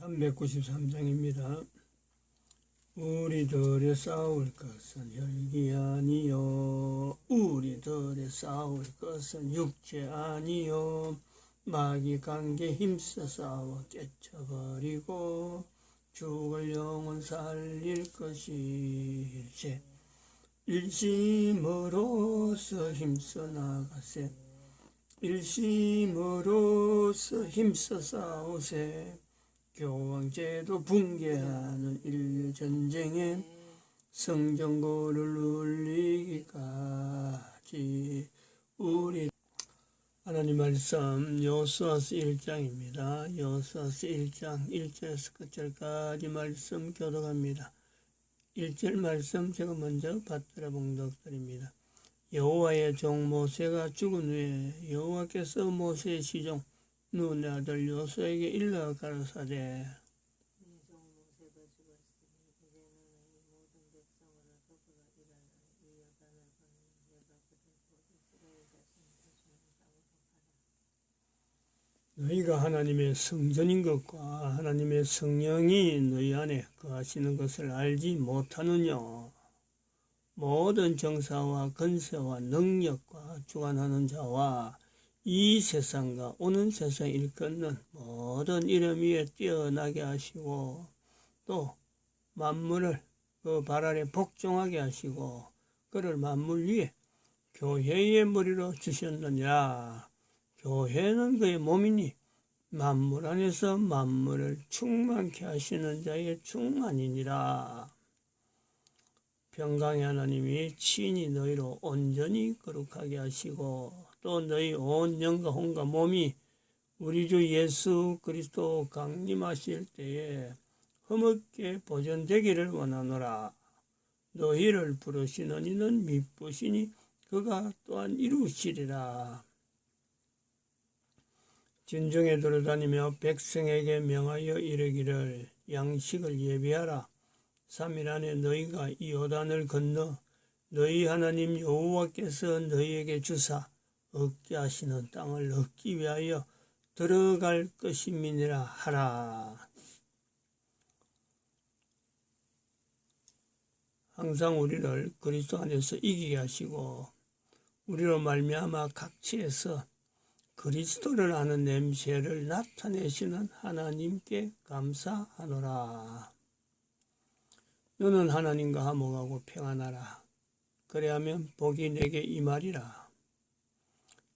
393장입니다. 우리들의 싸울 것은 혈기 아니요 우리들의 싸울 것은 육체 아니요 마귀 관계 힘써 싸워 깨쳐버리고 죽을 영혼 살릴 것일세. 일심으로서 힘써 나가세. 일심으로서 힘써 싸우세. 교황제도 붕괴하는 인류 전쟁에 성전고를 울리기까지 우리 하나님 말씀 여호수아서 1장입니다. 여호수아서 1장 1절에서 끝절까지 말씀 교독합니다. 1절 말씀 제가 먼저 받들어 봉독드립니다. 여호와의 종 모세가 죽은 후에 여호와께서 모세의 시종 눈의 아들 여호수아에게 일러 가라사대 너희가 하나님의 성전인 것과 하나님의 성령이 너희 안에 거하시는 것을 알지 못하느냐. 모든 정사와 건세와 능력과 주관하는 자와 이 세상과 오는 세상 일컫는 모든 이름 위에 뛰어나게 하시고 또 만물을 그 발 아래 복종하게 하시고 그를 만물 위에 교회의 머리로 주셨느니라. 교회는 그의 몸이니 만물 안에서 만물을 충만케 하시는 자의 충만이니라. 평강의 하나님이 친히 너희로 온전히 거룩하게 하시고 또 너희 온 영과 혼과 몸이 우리 주 예수 그리스도 강림하실 때에 흠없게 보존되기를 원하노라. 너희를 부르시는 이는 미쁘시니 그가 또한 이루시리라. 진정에 돌아다니며 백성에게 명하여 이르기를 양식을 예비하라. 3일 안에 너희가 이 요단을 건너 너희 하나님 여호와께서 너희에게 주사 얻게 하시는 땅을 얻기 위하여 들어갈 것임이니라 하라. 항상 우리를 그리스도 안에서 이기게 하시고 우리로 말미암아 각지에서 그리스도를 아는 냄새를 나타내시는 하나님께 감사하노라. 너는 하나님과 화목하고 평안하라. 그래야면 복이 내게 임하리라.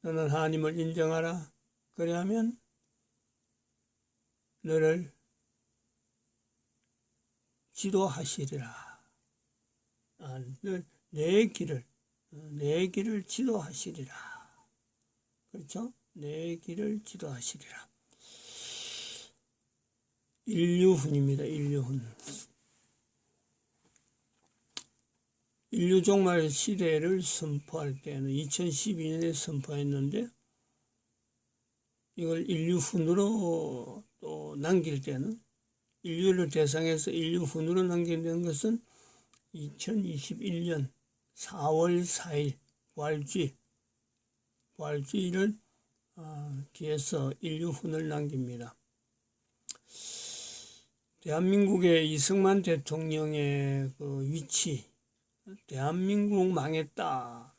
너는 하나님을 인정하라. 그래야면 너를 지도하시리라. 내 길을 지도하시리라. 그렇죠? 내 길을 지도하시리라. 인류훈입니다. 인류훈. 인류 종말 시대를 선포할 때는 2012년에 선포했는데 이걸 인류훈으로 또 남길 때는 인류를 대상해서 인류훈으로 남기는 것은 2021년 4월 4일 부활주의를 기해서 인류훈을 남깁니다. 대한민국의 이승만 대통령의 그 위치, 대한민국 망했다.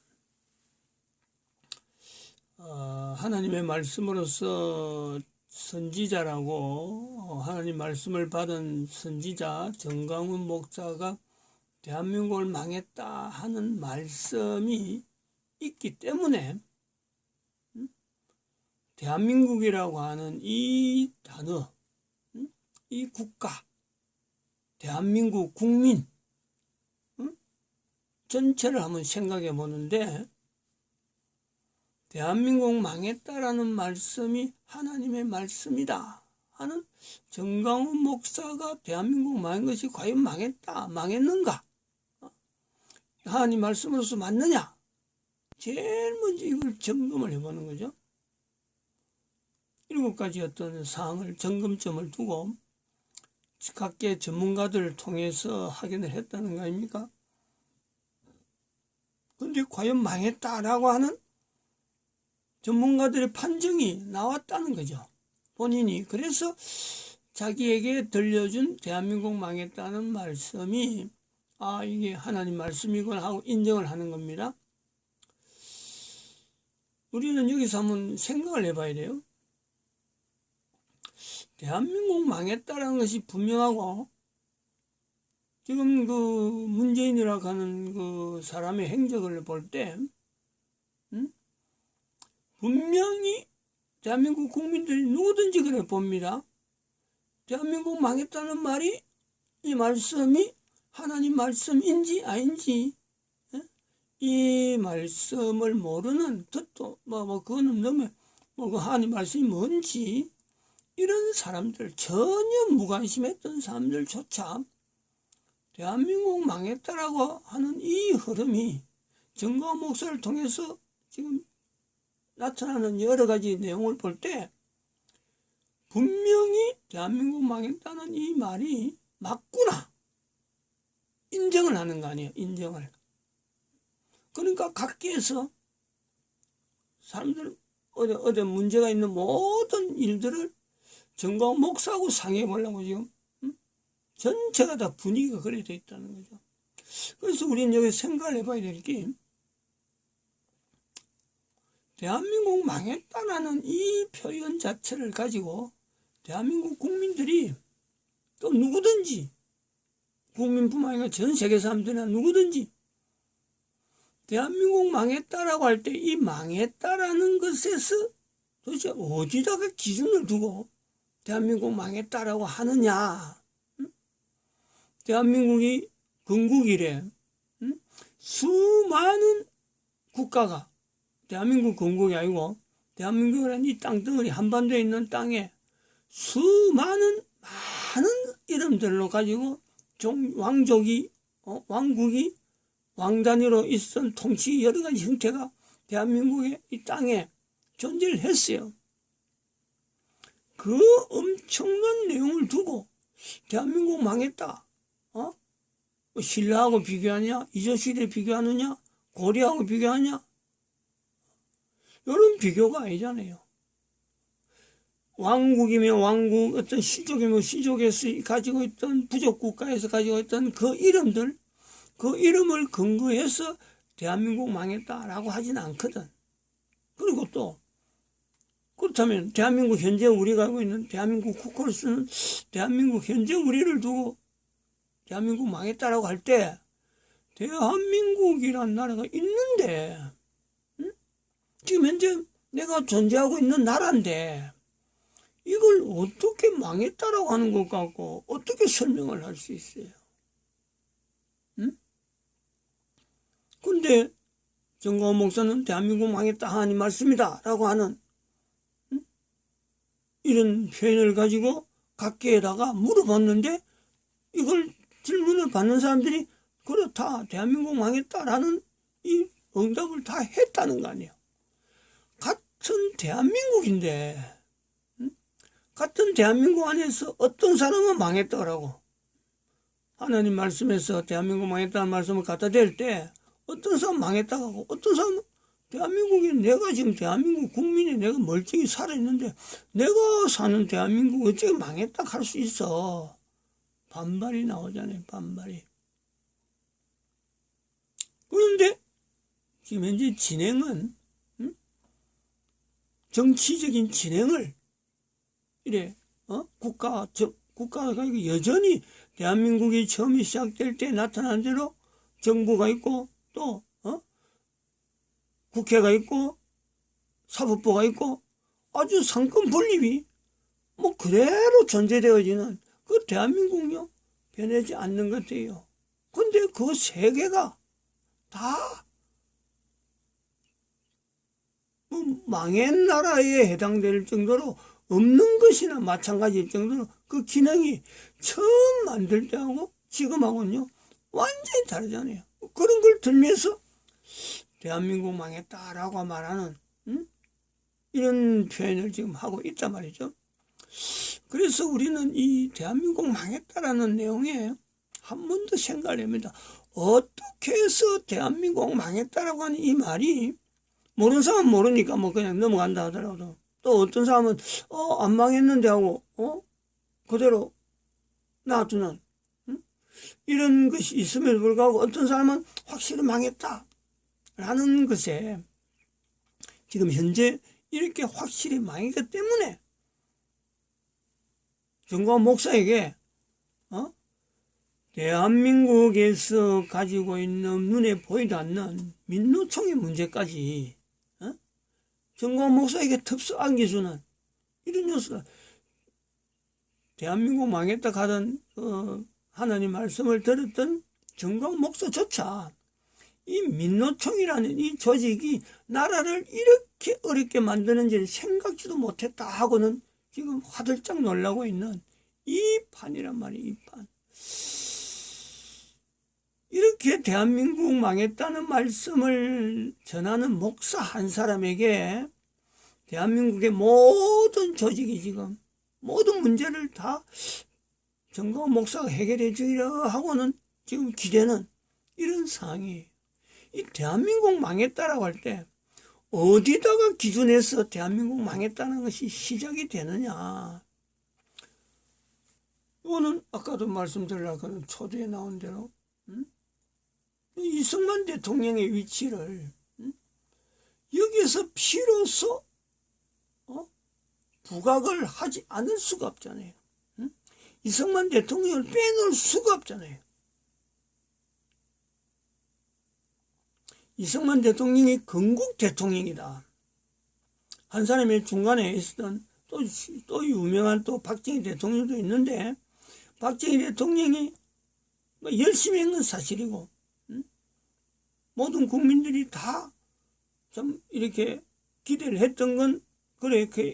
하나님의 말씀으로서 선지자라고 하나님 말씀을 받은 선지자 정강훈 목사가 대한민국을 망했다 하는 말씀이 있기 때문에 대한민국이라고 하는 이 단어, 이 국가, 대한민국 국민 전체를 한번 생각해 보는데 대한민국 망했다라는 말씀이 하나님의 말씀이다 하는 정강훈 목사가 대한민국 망한 것이 과연 망했는가? 하나님 말씀으로서 맞느냐? 제일 먼저 이걸 점검을 해보는 거죠. 7가지 어떤 사항을 점검점을 두고 각계 전문가들을 통해서 확인을 했다는 거 아닙니까? 그런데 과연 망했다라고 하는 전문가들의 판정이 나왔다는 거죠. 본인이. 그래서 자기에게 들려준 대한민국 망했다는 말씀이 이게 하나님 말씀이구나 하고 인정을 하는 겁니다. 우리는 여기서 한번 생각을 해봐야 돼요. 대한민국 망했다라는 것이 분명하고, 지금 그 문재인이라고 하는 그 사람의 행적을 볼 때, 분명히 대한민국 국민들이 누구든지 그래 봅니다. 대한민국 망했다는 말이, 이 말씀이 하나님 말씀인지 아닌지, 이 말씀을 모르는, 듣도, 그거는 너무, 그 하나님 말씀이 뭔지, 이런 사람들, 전혀 무관심했던 사람들조차 대한민국 망했다라고 하는 이 흐름이 정광훈 목사를 통해서 지금 나타나는 여러 가지 내용을 볼 때 분명히 대한민국 망했다는 이 말이 맞구나 인정을 하는 거 아니에요. 인정을. 그러니까 각계에서 사람들 어디 문제가 있는 모든 일들을 정광훈 목사하고 상의해 보려고 지금 전체가 다 분위기가 그래 돼 있다는 거죠. 그래서 우리는 여기 생각을 해봐야 될 게, 대한민국 망했다라는 이 표현 자체를 가지고 대한민국 국민들이 또 누구든지, 국민뿐만 아니라 전 세계 사람들이나 누구든지 대한민국 망했다라고 할 때 이 망했다라는 것에서 도대체 어디다가 기준을 두고 대한민국 망했다라고 하느냐. 대한민국이 건국 이래 수많은 국가가, 대한민국 건국이 아니고 대한민국이라는 이 땅덩어리 한반도에 있는 땅에 수많은 많은 이름들로 가지고 왕족이 왕국이 왕단위로 있었던 통치 여러 가지 형태가 대한민국의 이 땅에 존재를 했어요. 그 엄청난 내용을 두고 대한민국 망했다. 신라하고 비교하냐? 이조시대 비교하느냐? 고려하고 비교하냐? 이런 비교가 아니잖아요. 왕국이면 왕국, 어떤 시족이면 시족에서 가지고 있던 부족국가에서 가지고 있던 그 이름들, 그 이름을 근거해서 대한민국 망했다라고 하진 않거든. 그리고 또 그렇다면 대한민국 현재 우리가 알고 있는 대한민국 국호를 쓰는 대한민국 현재 우리를 두고 대한민국 망했다라고 할 때 대한민국이란 나라가 있는데, 지금 현재 내가 존재하고 있는 나라인데 이걸 어떻게 망했다라고 하는 것 같고 어떻게 설명을 할 수 있어요? 근데 정광훈 목사는 대한민국 망했다 하나님 말씀이다 라고 하는 이런 표현을 가지고 각계에다가 물어봤는데, 이걸 질문을 받는 사람들이 그렇다, 대한민국 망했다라는 이 응답을 다 했다는 거 아니에요. 같은 대한민국인데, 같은 대한민국 안에서 어떤 사람은 망했다라고 하나님 말씀에서 대한민국 망했다는 말씀을 갖다 댈 때 어떤 사람은 망했다고 하고, 어떤 사람은 대한민국이, 내가 지금 대한민국 국민이 내가 멀쩡히 살아있는데 내가 사는 대한민국 어떻게 망했다 할 수 있어. 반발이 나오잖아요. 반발이. 그런데 지금 현재 진행은 정치적인 진행을 이래 국가가 여전히 대한민국이 처음에 시작될 때 나타난 대로 정부가 있고 또 국회가 있고 사법부가 있고 아주 상권 분립이 그대로 존재되어지는 그 대한민국요 변하지 않는 것 같아요. 근데 그 세 개가 다 망한 나라에 해당될 정도로 없는 것이나 마찬가지일 정도로 그 기능이 처음 만들 때하고 지금하고는요 완전히 다르잖아요. 그런 걸 들면서 대한민국 망했다라고 말하는 이런 표현을 지금 하고 있단 말이죠. 그래서 우리는 이 대한민국 망했다라는 내용에 한 번 더 생각을 합니다. 어떻게 해서 대한민국 망했다라고 하는 이 말이, 모르는 사람은 모르니까 그냥 넘어간다 하더라도, 또 어떤 사람은 안 망했는데 하고 그대로 놔두는 이런 것이 있음에도 불구하고 어떤 사람은 확실히 망했다라는 것에 지금 현재 이렇게 확실히 망했기 때문에 정광훈 목사에게 대한민국에서 가지고 있는 눈에 보이지 않는 민노총의 문제까지 정광훈 목사에게 턱수 안겨주는 이런 요소가 대한민국 망했다 가던 하나님 말씀을 들었던 정광훈 목사조차 이 민노총이라는 이 조직이 나라를 이렇게 어렵게 만드는지를 생각지도 못했다 하고는 지금 화들짝 놀라고 있는 이 판이란 말이에요. 이 판. 이렇게 대한민국 망했다는 말씀을 전하는 목사 한 사람에게 대한민국의 모든 조직이 지금 모든 문제를 다 정광훈 목사가 해결해 주리라 하고는 지금 기대는 이런 상황이에요. 이 대한민국 망했다라고 할 때 어디다가 기준해서 대한민국 망했다는 것이 시작이 되느냐. 이거는 아까도 말씀드리려고 초대에 나온 대로 이승만 대통령의 위치를 여기에서 비로소 부각을 하지 않을 수가 없잖아요. 이승만 대통령을 빼놓을 수가 없잖아요. 이승만 대통령이 건국 대통령이다. 한 사람의 중간에 있었던 또 유명한 또 박정희 대통령도 있는데 박정희 대통령이 열심히 한 건 사실이고 모든 국민들이 다 좀 이렇게 기대를 했던 건 그래 그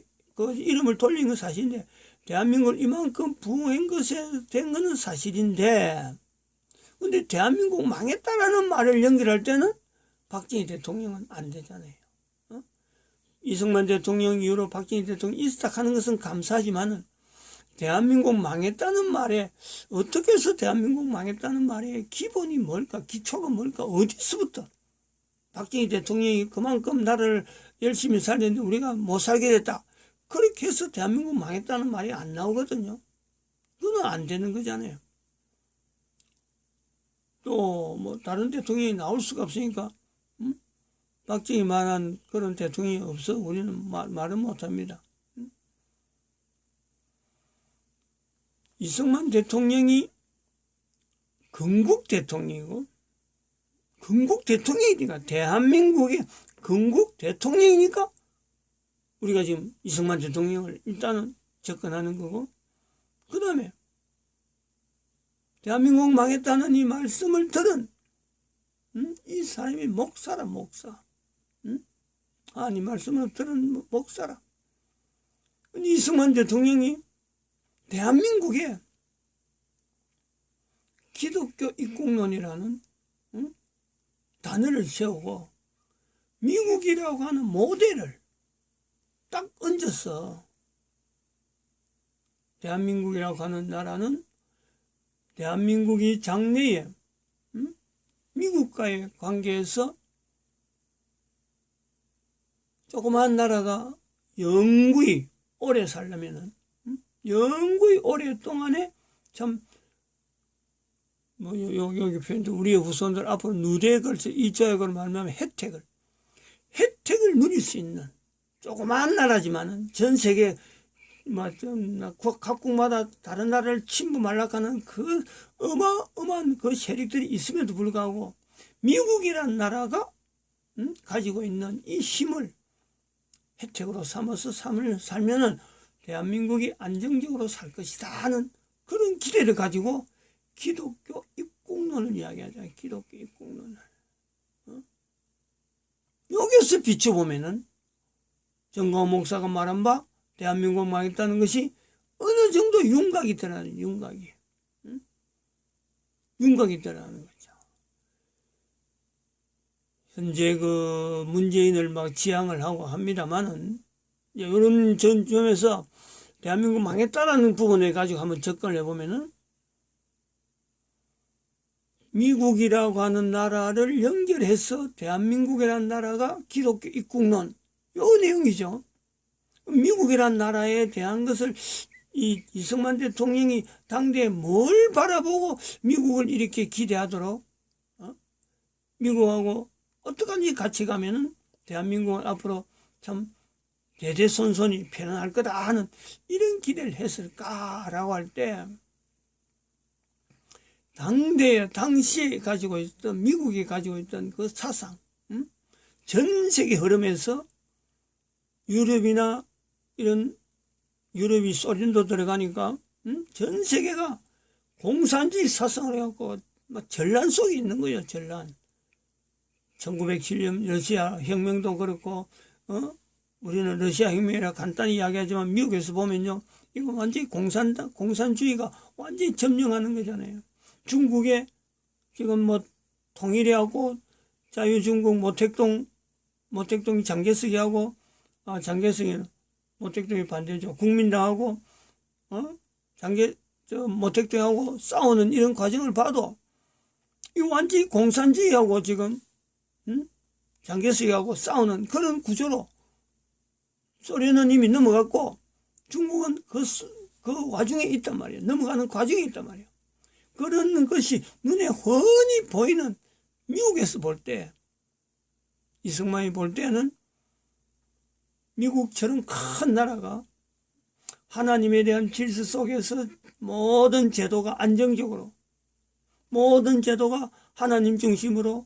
이름을 돌린 건 사실인데 대한민국을 이만큼 부흥한 것에 된 것은 사실인데 근데 대한민국 망했다라는 말을 연결할 때는 박정희 대통령은 안 되잖아요. 이승만 대통령 이후로 박정희 대통령이 시작하는 것은 감사하지만은 대한민국 망했다는 말에 어떻게 해서 대한민국 망했다는 말에 기본이 뭘까? 기초가 뭘까? 어디서부터? 박정희 대통령이 그만큼 나라를 열심히 살렸는데 우리가 못 살게 됐다. 그렇게 해서 대한민국 망했다는 말이 안 나오거든요. 그건 안 되는 거잖아요. 또 뭐 다른 대통령이 나올 수가 없으니까 박정희만한 그런 대통령이 없어 우리는 말은 못합니다. 이승만 대통령이 건국 대통령이고 건국 대통령이니까 대한민국의 건국 대통령이니까 우리가 지금 이승만 대통령을 일단은 접근하는 거고 그 다음에 대한민국 망했다는 이 말씀을 들은 이 사람이 목사라 목사. 이 말씀을 들은 목사라. 이승만 대통령이 대한민국에 기독교 입국론이라는 단어를 세우고 미국이라고 하는 모델을 딱 얹어서 대한민국이라고 하는 나라는 대한민국이 장래에 미국과의 관계에서 조그마한 나라가 영구히 오래 살려면은 영구히 오랫동안에 참 여기 표현도 우리의 후손들 앞으로 누대에 걸쳐 이 조약으로 말하면 혜택을 누릴 수 있는 조그마한 나라지만은 전 세계 각국마다 다른 나라를 침범하려고 그 어마어마한 그 세력들이 있음에도 불구하고 미국이라는 나라가 가지고 있는 이 힘을 혜택으로 삼아서 살면은 대한민국이 안정적으로 살 것이다 하는 그런 기대를 가지고 기독교 입국론을 이야기하잖아요. 기독교 입국론을. 여기서 비춰보면은 정광훈 목사가 말한 바 대한민국 망했다는 것이 어느 정도 윤곽이 드러나는 윤곽이. 윤곽이 드러나는 거죠. 현재 그 문재인을 막 지향을 하고 합니다만은 이런 점에서 대한민국 망했다라는 부분에 가지고 한번 접근을 해보면은 미국이라고 하는 나라를 연결해서 대한민국이라는 나라가 기독교 입국론 요 내용이죠. 미국이라는 나라에 대한 것을 이 이승만 대통령이 당대에 뭘 바라보고 미국을 이렇게 기대하도록 미국하고 어떡하니 같이 가면은 대한민국은 앞으로 참 대대손손이 편안할 거다 하는 이런 기대를 했을까라고 할 때 당시에 가지고 있던 미국이 가지고 있던 그 사상, 전 세계 흐름에서 유럽이나 이런 유럽이 소련도 들어가니까 전 세계가 공산주의 사상을 해갖고 막 전란 속에 있는 거예요. 전란. 1907년 러시아 혁명도 그렇고 우리는 러시아 혁명이라 간단히 이야기하지만 미국에서 보면요, 이거 완전히 공산주의가 완전히 점령하는 거잖아요. 중국에 지금 뭐 통일이하고 자유중국 모택동이 장개석이하고 장개석이는 모택동이 반대죠. 국민당하고 모택동하고 싸우는 이런 과정을 봐도 이 완전히 공산주의하고 지금 장개석이하고 싸우는 그런 구조로 소련은 이미 넘어갔고 중국은 그 와중에 있단 말이에요. 넘어가는 과정에 있단 말이에요. 그런 것이 눈에 훤히 보이는 미국에서 볼 때, 이승만이 볼 때는 미국처럼 큰 나라가 하나님에 대한 질서 속에서 모든 제도가 안정적으로, 모든 제도가 하나님 중심으로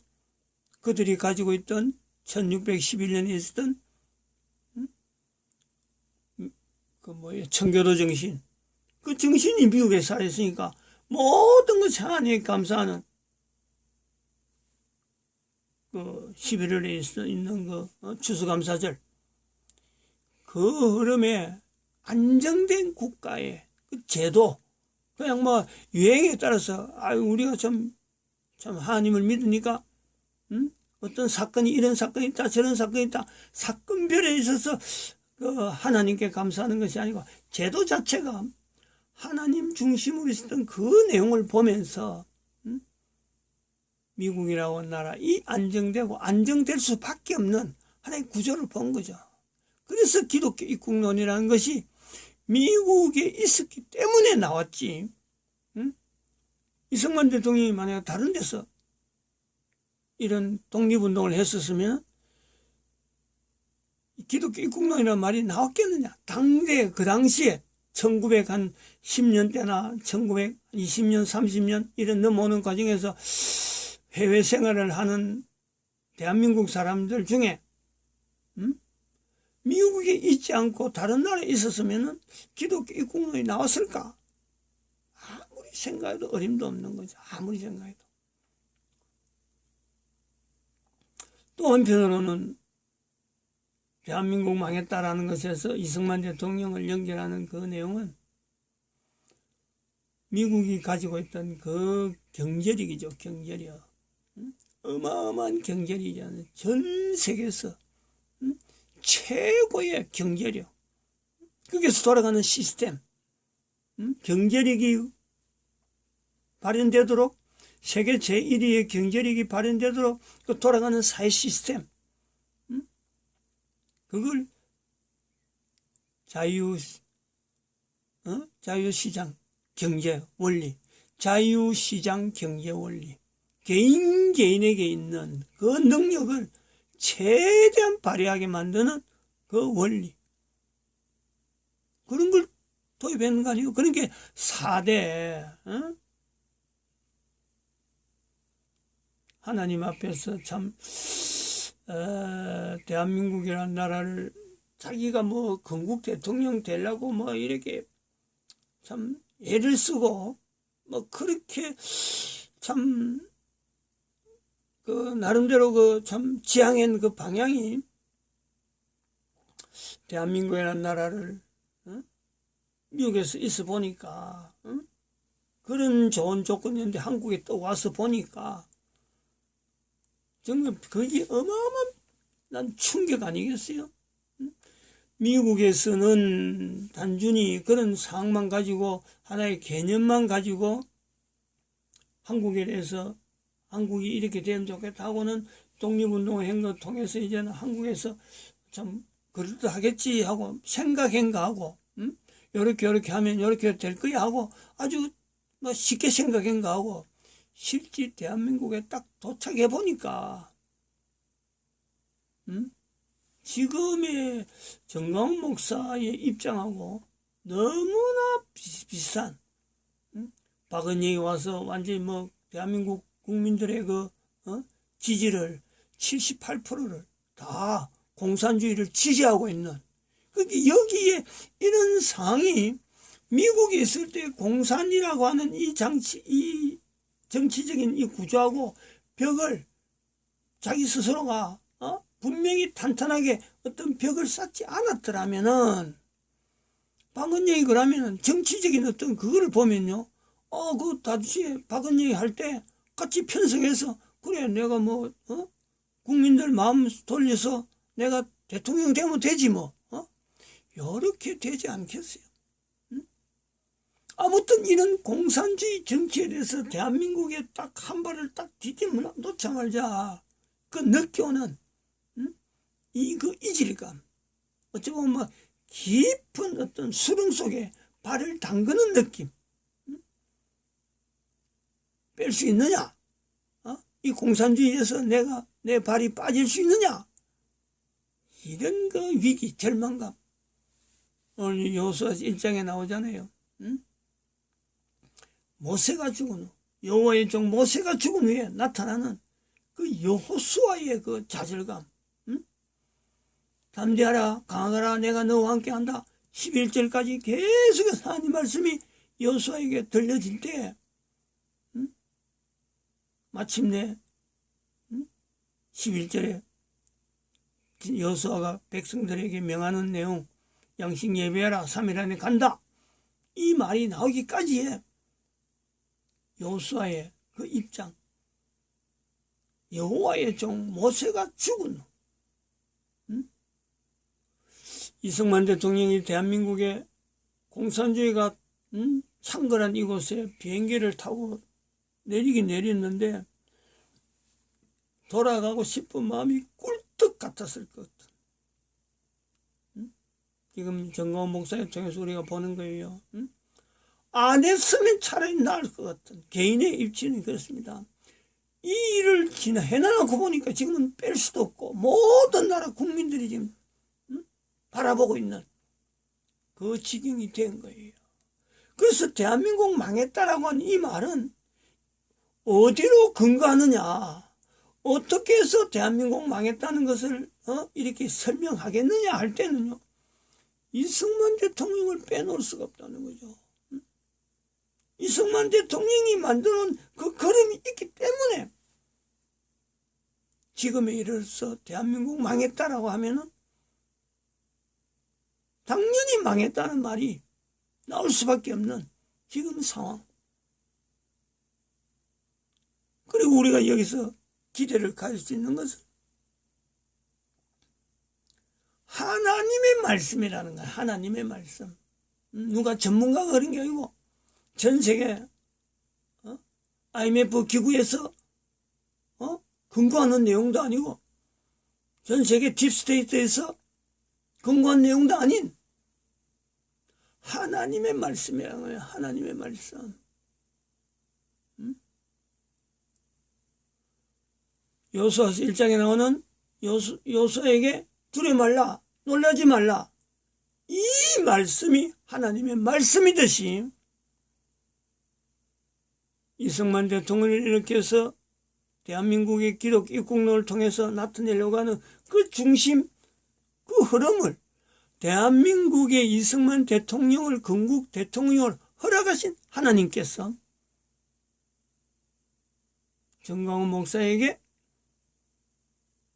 그들이 가지고 있던 1611년에 있었던 청교도 정신, 그 정신이 미국에 살아있으니까 모든 것이 하나님께 감사하는 그 11월에 있는 그 추수감사절, 그 흐름에 안정된 국가의 그 제도, 그냥 뭐 유행에 따라서 우리가 참 하나님을 믿으니까 어떤 사건이 이런 사건이 있다 저런 사건이 있다 사건별에 있어서 그 하나님께 감사하는 것이 아니고 제도 자체가 하나님 중심으로 있었던 그 내용을 보면서 미국이라고 하는 나라 이 안정되고 안정될 수밖에 없는 하나의 구조를 본 거죠. 그래서 기독교 입국론이라는 것이 미국에 있었기 때문에 나왔지. 이승만 대통령이 만약 다른 데서 이런 독립운동을 했었으면 기독교 입국론이라는 말이 나왔겠느냐. 당대 그 당시에 1910년대나 1920년 30년 이런 넘어오는 과정에서 해외 생활을 하는 대한민국 사람들 중에 미국에 있지 않고 다른 나라에 있었으면 기독교 입국론이 나왔을까? 아무리 생각해도 어림도 없는 거죠. 아무리 생각해도. 또 한편으로는 대한민국 망했다라는 것에서 이승만 대통령을 연결하는 그 내용은 미국이 가지고 있던 그 경제력이죠. 경제력. 어마어마한 경제력이잖아요. 전 세계에서 최고의 경제력. 거기서 돌아가는 시스템. 경제력이 발현되도록 세계 제1위의 경제력이 발현되도록 그 돌아가는 사회 시스템. 그걸 자유시장 경제 원리, 자유시장 경제 원리, 개인에게 있는 그 능력을 최대한 발휘하게 만드는 그 원리, 그런 걸 도입하는 거 아니에요. 그러니까 4대 하나님 앞에서 참 대한민국이라는 나라를 자기가 뭐 건국 대통령 되려고 뭐 이렇게 참 애를 쓰고 뭐 그렇게 참 그 나름대로 그 참 지향한 그 방향이 대한민국이라는 나라를 미국에서 있어 보니까 그런 좋은 조건이었는데 한국에 또 와서 보니까 정말 그게 어마어마한 난 충격 아니겠어요? 미국에서는 단순히 그런 상황만 가지고 하나의 개념만 가지고 한국에 대해서 한국이 이렇게 되면 좋겠다 하고는 독립운동을 한 것 통해서 이제는 한국에서 참 그럴듯하겠지 하고 생각한 거 하고 요렇게 하면 요렇게 될 거야 하고 아주 뭐 쉽게 생각한 거 하고 실제 대한민국에 딱 도착해 보니까 지금의 정광훈 목사의 입장하고 너무나 비슷한 박은영이 와서 완전히 뭐 대한민국 국민들의 그 지지를 78%를 다 공산주의를 지지하고 있는, 그러니까 여기에 이런 상황이 미국에 있을 때 공산이라고 하는 이 정치적인 이 구조하고 벽을 자기 스스로가 분명히 탄탄하게 어떤 벽을 쌓지 않았더라면은, 박은영이 그러면은 정치적인 어떤 그거를 보면요, 그 다시 박은영이 할 때 같이 편성해서 그래 내가 뭐 국민들 마음 돌려서 내가 대통령 되면 되지 뭐 요렇게 되지 않겠어요? 아무튼 이런 공산주의 정치에 대해서 대한민국에 딱 한 발을 딱 디디면 놓자마자 그 느껴오는 그 이질감, 어찌 보면 막 깊은 어떤 수렁 속에 발을 담그는 느낌, 뺄 수 있느냐? 이 공산주의에서 내 발이 빠질 수 있느냐? 이런 그 위기, 절망감. 오늘 여호수아 1장에 나오잖아요. 모세가 죽은 후, 여호와의 종 모세가 죽은 후에 나타나는 그 여호수아의 그 좌절감. 담대하라, 강하라, 내가 너와 함께한다. 11절까지 계속해서 하나님 말씀이 여호수아에게 들려질 때 마침내 11절에 여호수아가 백성들에게 명하는 내용, 양식 예배하라, 3일 안에 간다, 이 말이 나오기까지의 여호수아의 그 입장, 여호와의 종 모세가 죽은 후 이승만 대통령이 대한민국의 공산주의가 창궐한 이곳에 비행기를 타고 내리긴 내렸는데 돌아가고 싶은 마음이 꿀떡 같았을 것 같은, 지금 정광훈 목사를 통해서 우리가 보는 거예요. 안 했으면 차라리 나을 것 같은 개인의 입지는 그렇습니다. 이 일을 해놔놓고 보니까 지금은 뺄 수도 없고 모든 나라 국민들이 지금 바라보고 있는 그 지경이 된 거예요. 그래서 대한민국 망했다라고 하는 이 말은 어디로 근거하느냐, 어떻게 해서 대한민국 망했다는 것을 이렇게 설명하겠느냐 할 때는요, 이승만 대통령을 빼놓을 수가 없다는 거죠. 이승만 대통령이 만들어놓은 그 걸음이 있기 때문에 지금에 이르러서 대한민국 망했다라고 하면은 당연히 망했다는 말이 나올 수밖에 없는 지금 상황. 그리고 우리가 여기서 기대를 가질 수 있는 것은 하나님의 말씀이라는 거야. 하나님의 말씀. 누가 전문가가 그런 게 아니고 전 세계 IMF 기구에서 근거하는 내용도 아니고 전 세계 딥스테이트에서 근거한 내용도 아닌 하나님의 말씀이라는 거예요. 하나님의 말씀. 여호수아서 1장에 나오는 여호수아에게 두려워 말라, 놀라지 말라, 이 말씀이 하나님의 말씀이듯이 이승만 대통령을 일으켜서 대한민국의 기독 입국론을 통해서 나타내려고 하는 그 중심, 그 흐름을 대한민국의 이승만 대통령을 건국 대통령을 허락하신 하나님께서 정광훈 목사에게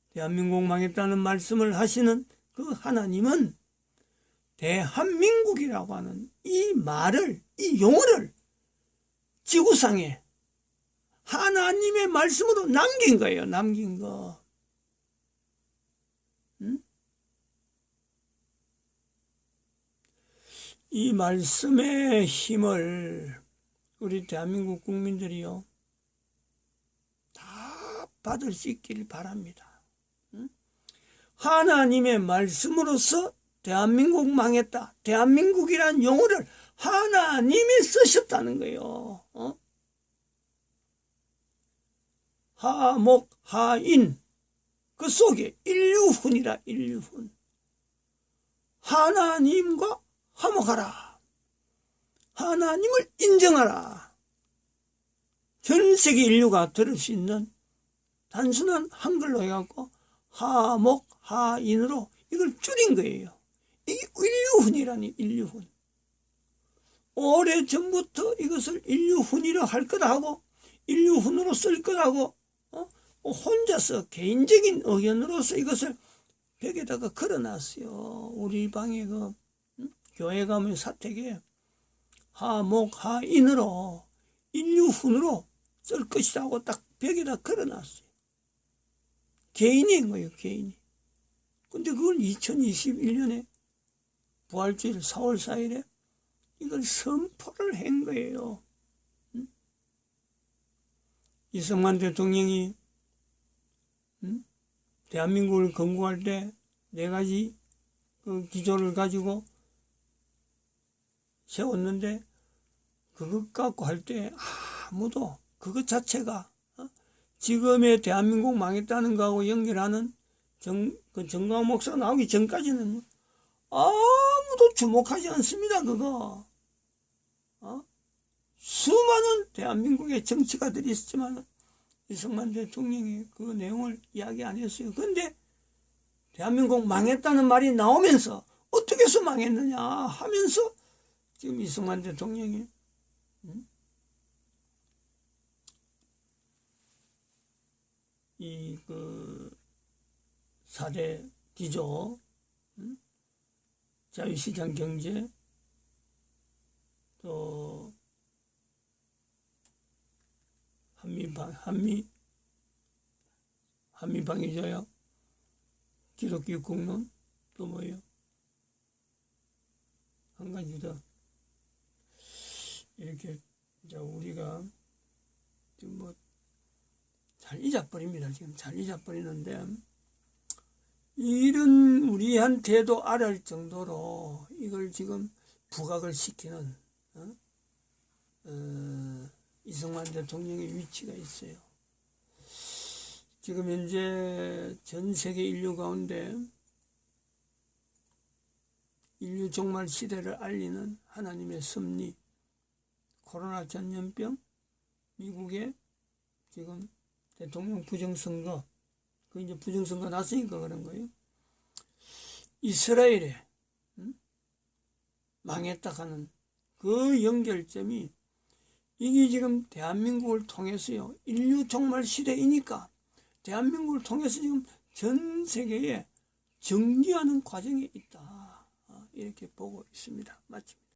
대한민국 망했다는 말씀을 하시는 그 하나님은 대한민국이라고 하는 이 말을, 이 용어를 지구상에 하나님의 말씀으로 남긴 거예요. 남긴 거. 이 말씀의 힘을 우리 대한민국 국민들이요 다 받을 수 있길 바랍니다. 하나님의 말씀으로서 대한민국 망했다. 대한민국이란 용어를 하나님이 쓰셨다는 거예요. 하목, 하인, 그 속에 인류훈이라, 인류훈. 하나님과 화목하라. 하나님을 인정하라. 전 세계 인류가 들을 수 있는 단순한 한글로 해갖고 하목, 하인으로 이걸 줄인 거예요. 이게 인류훈이라니, 인류훈. 오래전부터 이것을 인류훈이라 할 거다 하고 인류훈으로 쓸 거다 하고 혼자서 개인적인 의견으로서 이것을 벽에다가 걸어놨어요. 우리 방에 교회 가면 사택에 하목, 하인으로 인류훈으로 쓸 것이다 하고 딱 벽에다 걸어놨어요. 개인이 한 거예요, 개인이. 근데 그걸 2021년에 부활주일 4월 4일에 이걸 선포를 한 거예요. 이승만 대통령이 대한민국을 건국할 때 4가지 그 기조를 가지고 세웠는데 그것 갖고 할 때 아무도 그것 자체가 지금의 대한민국 망했다는 거하고 연결하는 정광훈 목사 나오기 전까지는 아무도 주목하지 않습니다. 그거 수많은 대한민국의 정치가들이 있었지만 이승만 대통령이 그 내용을 이야기 안 했어요. 그런데 대한민국 망했다는 말이 나오면서 어떻게 해서 망했느냐 하면서 지금 이승만 대통령이 이 4대 기조, 자유시장 경제, 또 한미방위조약, 기독교 국론, 또 뭐예요? 한 가지 더. 이렇게, 우리가 지금 잘 잊어버립니다. 지금 잘 잊어버리는데, 이런 우리한테도 알을 정도로 이걸 지금 부각을 시키는, 이승만 대통령의 위치가 있어요. 지금 현재 전 세계 인류 가운데 인류 종말 시대를 알리는 하나님의 섭리, 코로나 전염병, 미국의 지금 대통령 부정선거, 그 이제 부정선거 났으니까 그런 거예요. 이스라엘에 망했다 하는 그 연결점이 이게 지금 대한민국을 통해서요. 인류 종말 시대이니까 대한민국을 통해서 지금 전 세계에 정리하는 과정에 있다. 이렇게 보고 있습니다. 마칩니다.